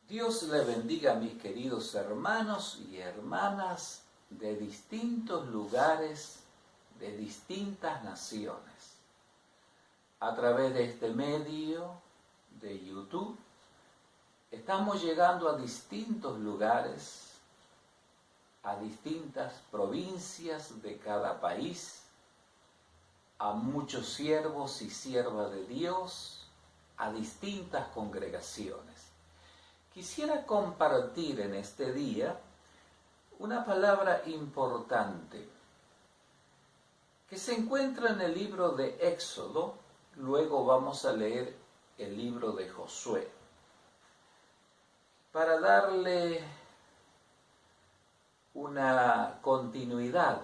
Dios le bendiga, mis queridos hermanos y hermanas de distintos lugares, de distintas naciones. A través de este medio de YouTube, estamos llegando a distintos lugares, a distintas provincias de cada país, a muchos siervos y siervas de Dios, a distintas congregaciones. Quisiera compartir en este día una palabra importante que se encuentra en el libro de Éxodo, luego vamos a leer el libro de Josué, para darle una continuidad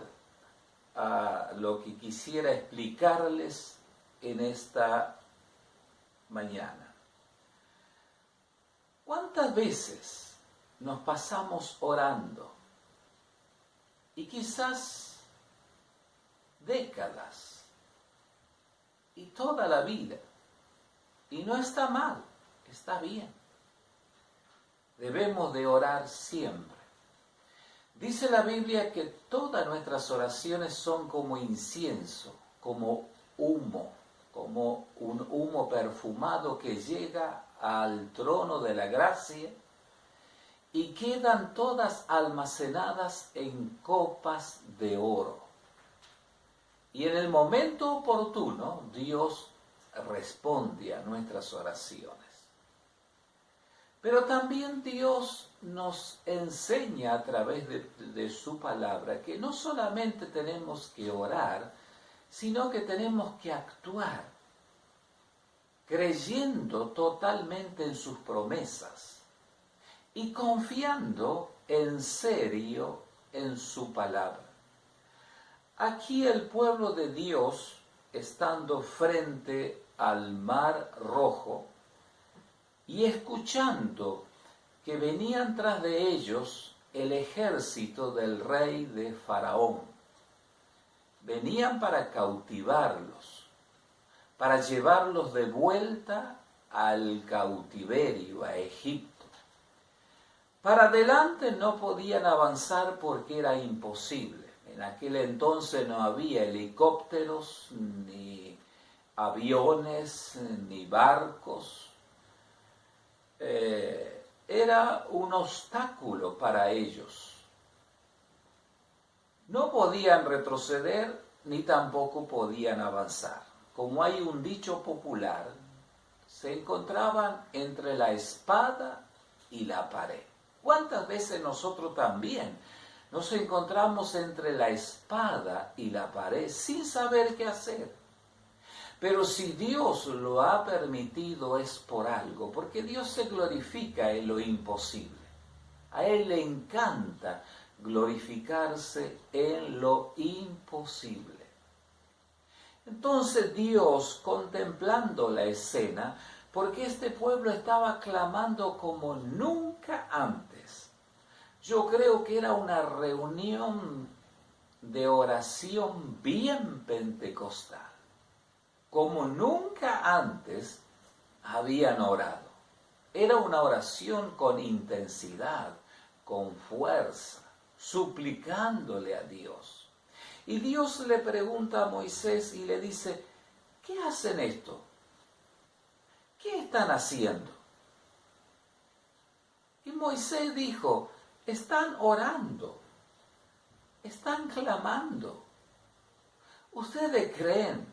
a lo que quisiera explicarles en esta mañana. ¿Cuántas veces nos pasamos orando? Y quizás décadas y toda la vida. Y no está mal, está bien. Debemos de orar siempre. Dice la Biblia que todas nuestras oraciones son como incienso, como humo, como un humo perfumado que llega al trono de la gracia y quedan todas almacenadas en copas de oro. Y en el momento oportuno, Dios responde a nuestras oraciones. Pero también Dios nos enseña a través de su palabra que no solamente tenemos que orar, sino que tenemos que actuar, creyendo totalmente en sus promesas y confiando en serio en su palabra. Aquí el pueblo de Dios, estando frente al Mar Rojo y escuchando que venían tras de ellos el ejército del rey de Faraón, venían para cautivarlos, para llevarlos de vuelta al cautiverio, a Egipto. Para adelante no podían avanzar porque era imposible. En aquel entonces no había helicópteros, ni aviones, ni barcos. Era un obstáculo para ellos. No podían retroceder ni tampoco podían avanzar. Como hay un dicho popular, se encontraban entre la espada y la pared. ¿Cuántas veces nosotros también nos encontramos entre la espada y la pared sin saber qué hacer? Pero si Dios lo ha permitido es por algo, porque Dios se glorifica en lo imposible. A Él le encanta glorificarse en lo imposible. Entonces Dios, contemplando la escena, porque este pueblo estaba clamando como nunca antes. Yo creo que era una reunión de oración bien pentecostal. Como nunca antes habían orado. Era una oración con intensidad, con fuerza, suplicándole a Dios. Y Dios le pregunta a Moisés y le dice, ¿qué hacen esto? ¿Qué están haciendo? Y Moisés dijo, están orando, están clamando. ¿Ustedes creen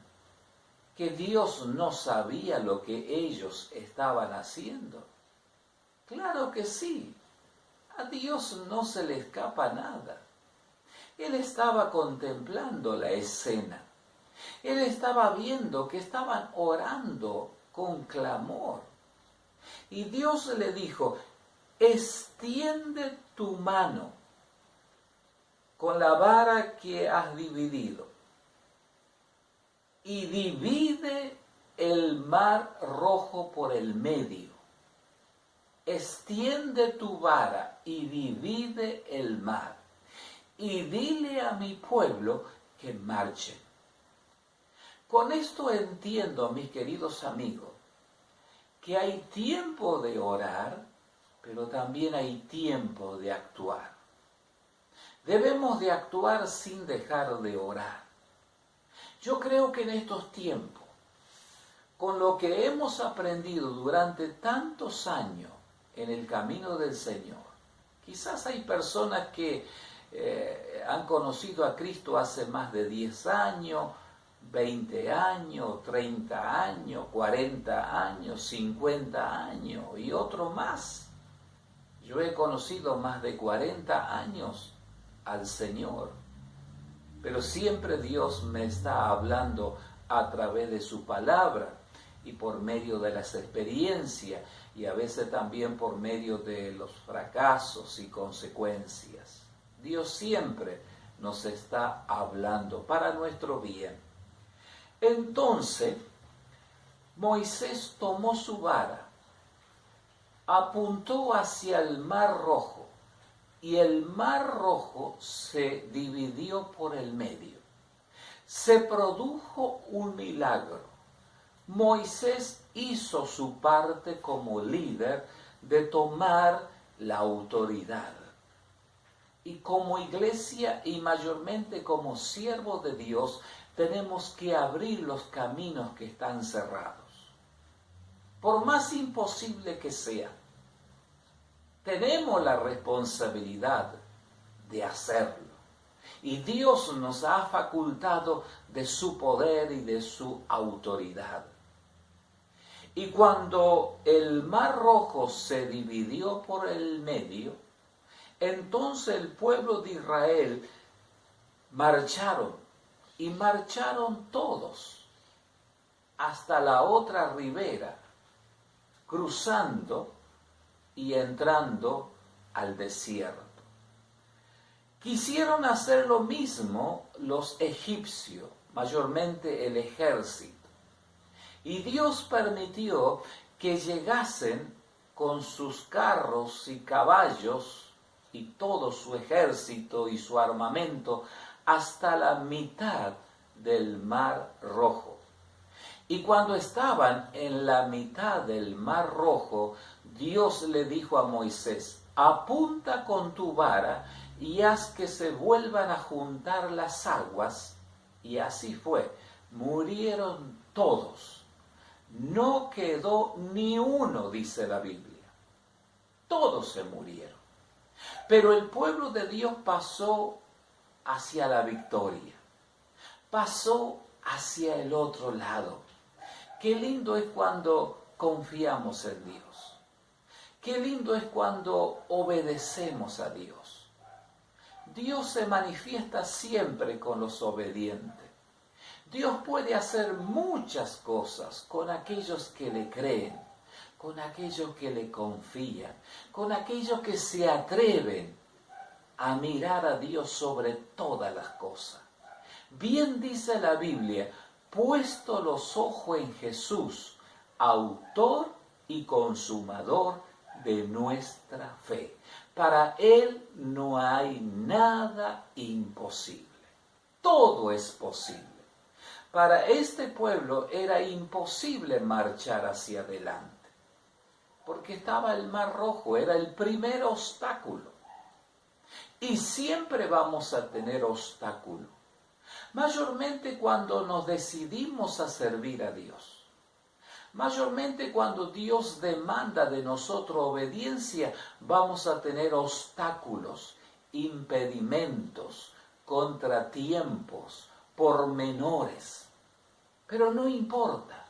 que Dios no sabía lo que ellos estaban haciendo? Claro que sí. A Dios no se le escapa nada. Él estaba contemplando la escena. Él estaba viendo que estaban orando con clamor. Y Dios le dijo, extiende tu mano con la vara que has dividido y divide el mar rojo por el medio. Extiende tu vara y divide el mar. Y dile a mi pueblo que marchen. Con esto entiendo, mis queridos amigos, que hay tiempo de orar pero también hay tiempo de actuar. Debemos de actuar sin dejar de orar. Yo creo que en estos tiempos, con lo que hemos aprendido durante tantos años en el camino del Señor, quizás hay personas que han conocido a Cristo hace más de 10 años, 20 años, 30 años, 40 años, 50 años y otros más. Yo he conocido más de 40 años al Señor, pero siempre Dios me está hablando a través de su palabra y por medio de las experiencias y a veces también por medio de los fracasos y consecuencias. Dios siempre nos está hablando para nuestro bien. Entonces, Moisés tomó su vara, apuntó hacia el Mar Rojo, y el Mar Rojo se dividió por el medio. Se produjo un milagro. Moisés hizo su parte como líder de tomar la autoridad. Y como iglesia y mayormente como siervos de Dios, tenemos que abrir los caminos que están cerrados. Por más imposible que sea, tenemos la responsabilidad de hacerlo. Y Dios nos ha facultado de su poder y de su autoridad. Y cuando el Mar Rojo se dividió por el medio, entonces el pueblo de Israel marcharon todos hasta la otra ribera, cruzando y entrando al desierto. Quisieron hacer lo mismo los egipcios, mayormente el ejército, y Dios permitió que llegasen con sus carros y caballos y todo su ejército y su armamento hasta la mitad del Mar Rojo. Y cuando estaban en la mitad del Mar Rojo, Dios le dijo a Moisés: apunta con tu vara y haz que se vuelvan a juntar las aguas. Y así fue. Murieron todos. No quedó ni uno, dice la Biblia. Todos se murieron. Pero el pueblo de Dios pasó hacia la victoria. Pasó hacia el otro lado. Qué lindo es cuando confiamos en Dios. Qué lindo es cuando obedecemos a Dios. Dios se manifiesta siempre con los obedientes. Dios puede hacer muchas cosas con aquellos que le creen, con aquellos que le confían, con aquellos que se atreven a mirar a Dios sobre todas las cosas. Bien dice la Biblia: puesto los ojos en Jesús, autor y consumador de nuestra fe. Para Él no hay nada imposible. Todo es posible. Para este pueblo era imposible marchar hacia adelante, porque estaba el Mar Rojo, era el primer obstáculo. Y siempre vamos a tener obstáculos, mayormente cuando nos decidimos a servir a Dios. Mayormente cuando Dios demanda de nosotros obediencia, vamos a tener obstáculos, impedimentos, contratiempos, pormenores. Pero no importa,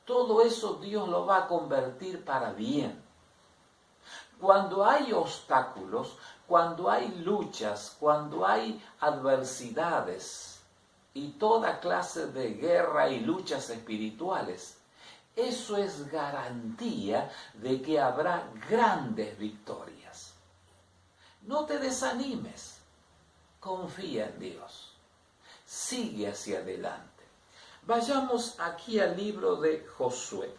todo eso Dios lo va a convertir para bien. Cuando hay obstáculos, cuando hay luchas, cuando hay adversidades y toda clase de guerra y luchas espirituales, eso es garantía de que habrá grandes victorias. No te desanimes, confía en Dios, sigue hacia adelante. Vayamos aquí al libro de Josué.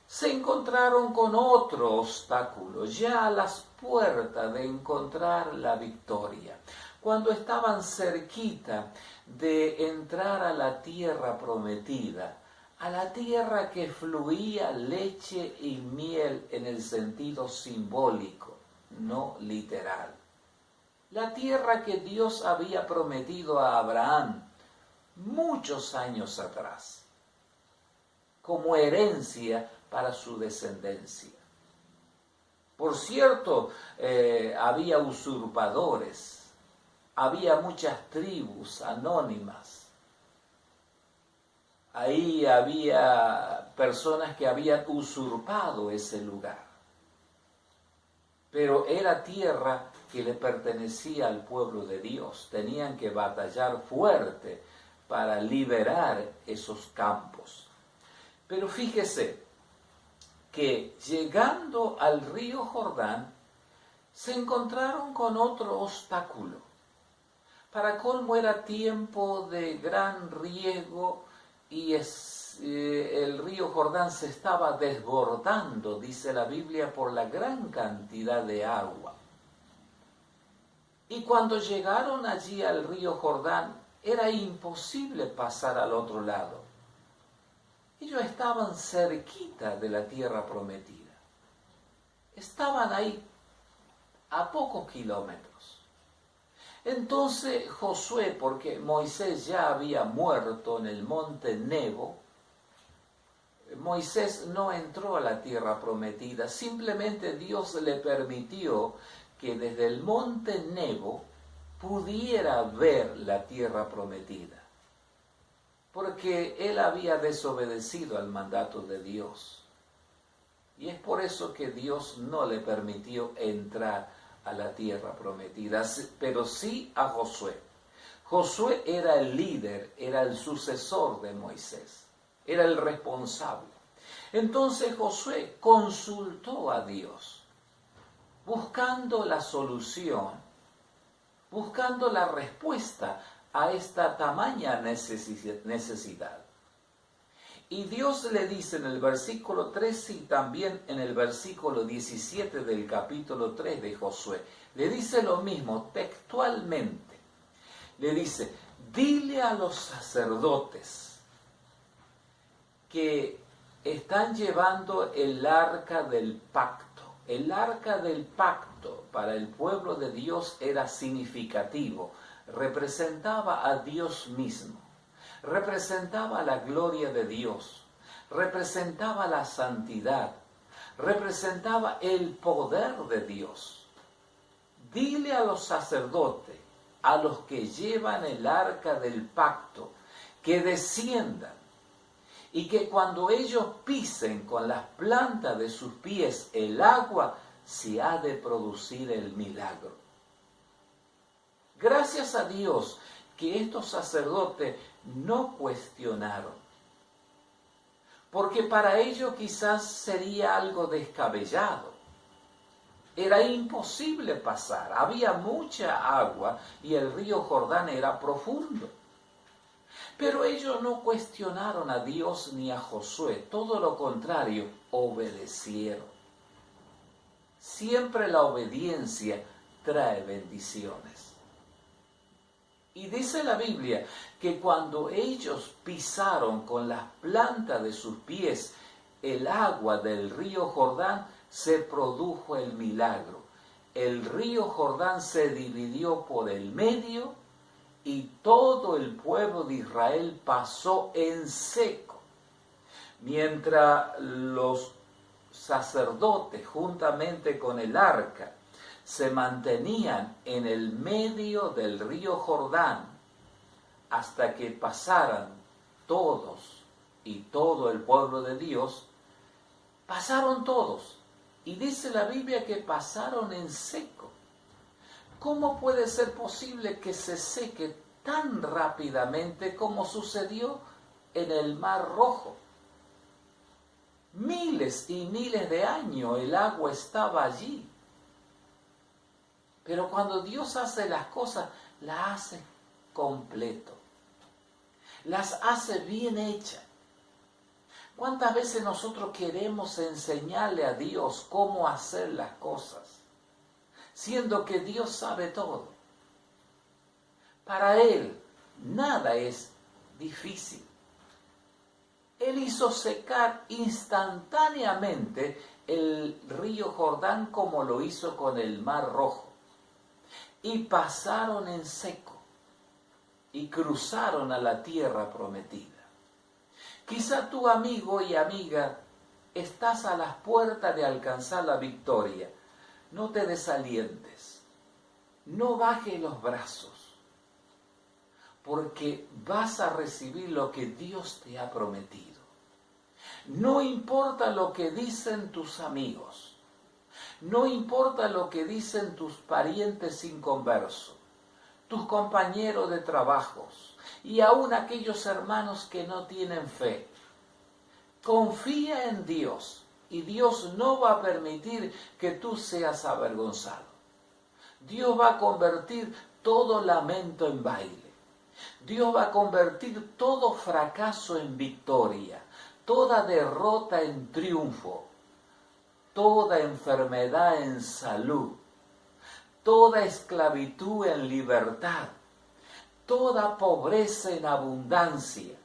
Se encontraron con otro obstáculo, ya a las puertas de encontrar la victoria. Cuando estaban cerquita de entrar a la tierra prometida, a la tierra que fluía leche y miel en el sentido simbólico, no literal. La tierra que Dios había prometido a Abraham muchos años atrás, como herencia para su descendencia. Por cierto, había usurpadores, había muchas tribus anónimas. Ahí había personas que habían usurpado ese lugar. Pero era tierra que le pertenecía al pueblo de Dios. Tenían que batallar fuerte para liberar esos campos. Pero fíjese que llegando al río Jordán, se encontraron con otro obstáculo. Para colmo era tiempo de gran riego y el río Jordán se estaba desbordando, dice la Biblia, por la gran cantidad de agua. Y cuando llegaron allí al río Jordán, era imposible pasar al otro lado. Ellos estaban cerquita de la tierra prometida. Estaban ahí a pocos kilómetros. Entonces Josué, porque Moisés ya había muerto en el monte Nebo, Moisés no entró a la tierra prometida, simplemente Dios le permitió que desde el monte Nebo pudiera ver la tierra prometida, porque él había desobedecido al mandato de Dios. Y es por eso que Dios no le permitió entrar a la tierra prometida, pero sí a Josué. Josué era el líder, era el sucesor de Moisés, era el responsable. Entonces Josué consultó a Dios, buscando la solución, buscando la respuesta a esta tamaña necesidad. Y Dios le dice en el versículo 13 y también en el versículo 17 del capítulo 3 de Josué, le dice lo mismo textualmente. Le dice, dile a los sacerdotes que están llevando el arca del pacto. El arca del pacto para el pueblo de Dios era significativo, representaba a Dios mismo. Representaba la gloria de Dios, representaba la santidad, representaba el poder de Dios. Dile a los sacerdotes, a los que llevan el arca del pacto, que desciendan y que cuando ellos pisen con las plantas de sus pies el agua, se ha de producir el milagro. Gracias a Dios que estos sacerdotes no cuestionaron, porque para ellos quizás sería algo descabellado. Era imposible pasar, había mucha agua y el río Jordán era profundo. Pero ellos no cuestionaron a Dios ni a Josué, todo lo contrario, obedecieron. Siempre la obediencia trae bendiciones. Y dice la Biblia que cuando ellos pisaron con las plantas de sus pies el agua del río Jordán, se produjo el milagro. El río Jordán se dividió por el medio y todo el pueblo de Israel pasó en seco. Mientras los sacerdotes, juntamente con el arca, se mantenían en el medio del río Jordán hasta que pasaran todos y todo el pueblo de Dios, pasaron todos. Y dice la Biblia que pasaron en seco. ¿Cómo puede ser posible que se seque tan rápidamente como sucedió en el Mar Rojo? Miles y miles de años el agua estaba allí. Pero cuando Dios hace las cosas, las hace completo. Las hace bien hechas. ¿Cuántas veces nosotros queremos enseñarle a Dios cómo hacer las cosas, siendo que Dios sabe todo? Para Él nada es difícil. Él hizo secar instantáneamente el río Jordán como lo hizo con el Mar Rojo. Y pasaron en seco y cruzaron a la tierra prometida. Quizá tú, amigo y amiga, estás a las puertas de alcanzar la victoria. No te desalientes, no bajes los brazos, porque vas a recibir lo que Dios te ha prometido. No importa lo que dicen tus amigos, no importa lo que dicen tus parientes inconversos, tus compañeros de trabajos y aún aquellos hermanos que no tienen fe. Confía en Dios y Dios no va a permitir que tú seas avergonzado. Dios va a convertir todo lamento en baile. Dios va a convertir todo fracaso en victoria, toda derrota en triunfo, toda enfermedad en salud, toda esclavitud en libertad, toda pobreza en abundancia,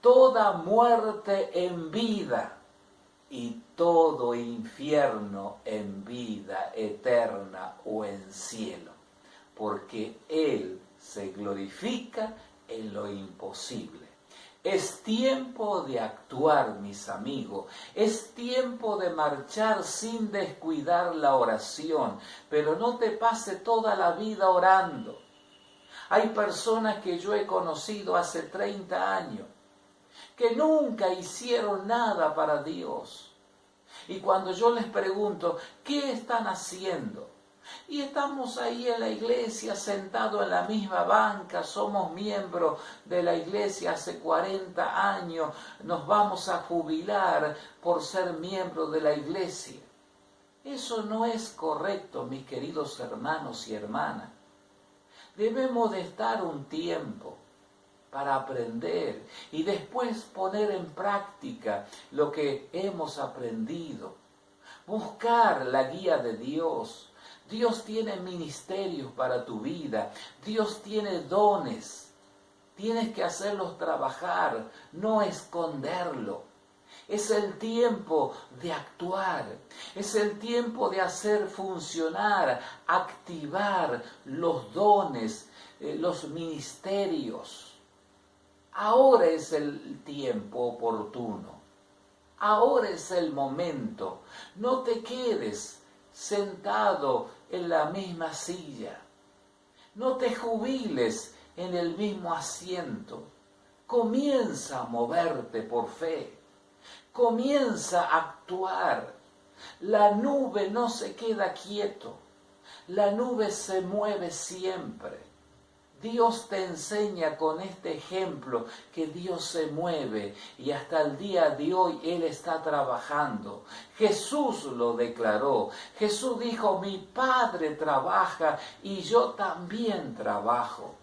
toda muerte en vida y todo infierno en vida eterna o en cielo, porque Él se glorifica en lo imposible. Es tiempo de actuar, mis amigos. Es tiempo de marchar sin descuidar la oración. Pero no te pase toda la vida orando. Hay personas que yo he conocido hace 30 años que nunca hicieron nada para Dios. Y cuando yo les pregunto, ¿qué están haciendo? Y estamos ahí en la iglesia, sentados en la misma banca, somos miembros de la iglesia hace 40 años, nos vamos a jubilar por ser miembros de la iglesia. Eso no es correcto, mis queridos hermanos y hermanas. Debemos de estar un tiempo para aprender y después poner en práctica lo que hemos aprendido. Buscar la guía de Dios. Dios tiene ministerios para tu vida. Dios tiene dones. Tienes que hacerlos trabajar, no esconderlo. Es el tiempo de actuar. Es el tiempo de hacer funcionar, activar los dones, los ministerios. Ahora es el tiempo oportuno. Ahora es el momento. No te quedes sentado en la misma silla. No te jubiles en el mismo asiento. Comienza a moverte por fe. Comienza a actuar. La nube no se queda quieto. La nube se mueve siempre. Dios te enseña con este ejemplo que Dios se mueve y hasta el día de hoy Él está trabajando. Jesús lo declaró. Jesús dijo, mi Padre trabaja y yo también trabajo.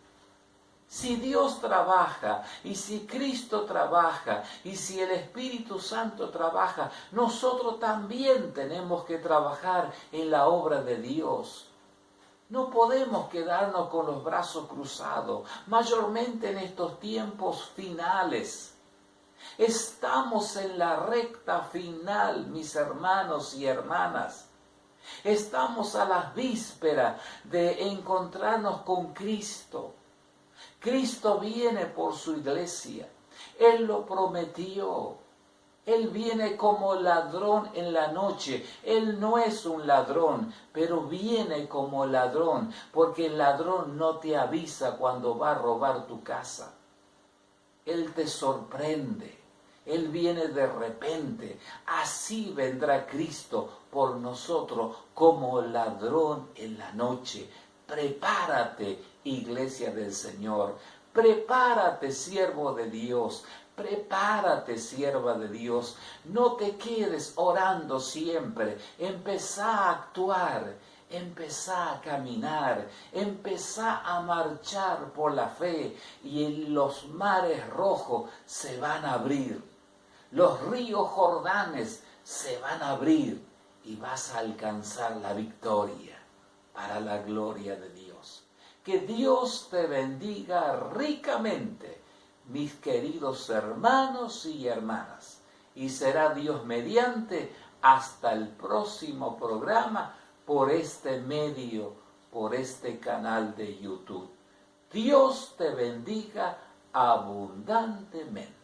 Si Dios trabaja y si Cristo trabaja y si el Espíritu Santo trabaja, nosotros también tenemos que trabajar en la obra de Dios. No podemos quedarnos con los brazos cruzados, mayormente en estos tiempos finales. Estamos en la recta final, mis hermanos y hermanas. Estamos a las vísperas de encontrarnos con Cristo. Cristo viene por su iglesia. Él lo prometió. Él viene como ladrón en la noche. Él no es un ladrón, pero viene como ladrón, porque el ladrón no te avisa cuando va a robar tu casa. Él te sorprende. Él viene de repente. Así vendrá Cristo por nosotros como ladrón en la noche. Prepárate, iglesia del Señor. Prepárate, siervo de Dios. Prepárate, sierva de Dios. No te quedes orando siempre. Empezá a actuar. Empezá a caminar. Empezá a marchar por la fe. Y los mares rojos se van a abrir. Los ríos Jordanes se van a abrir. Y vas a alcanzar la victoria para la gloria de Dios. Que Dios te bendiga ricamente mis queridos hermanos y hermanas. Y será Dios mediante hasta el próximo programa por este medio, por este canal de YouTube. Dios te bendiga abundantemente.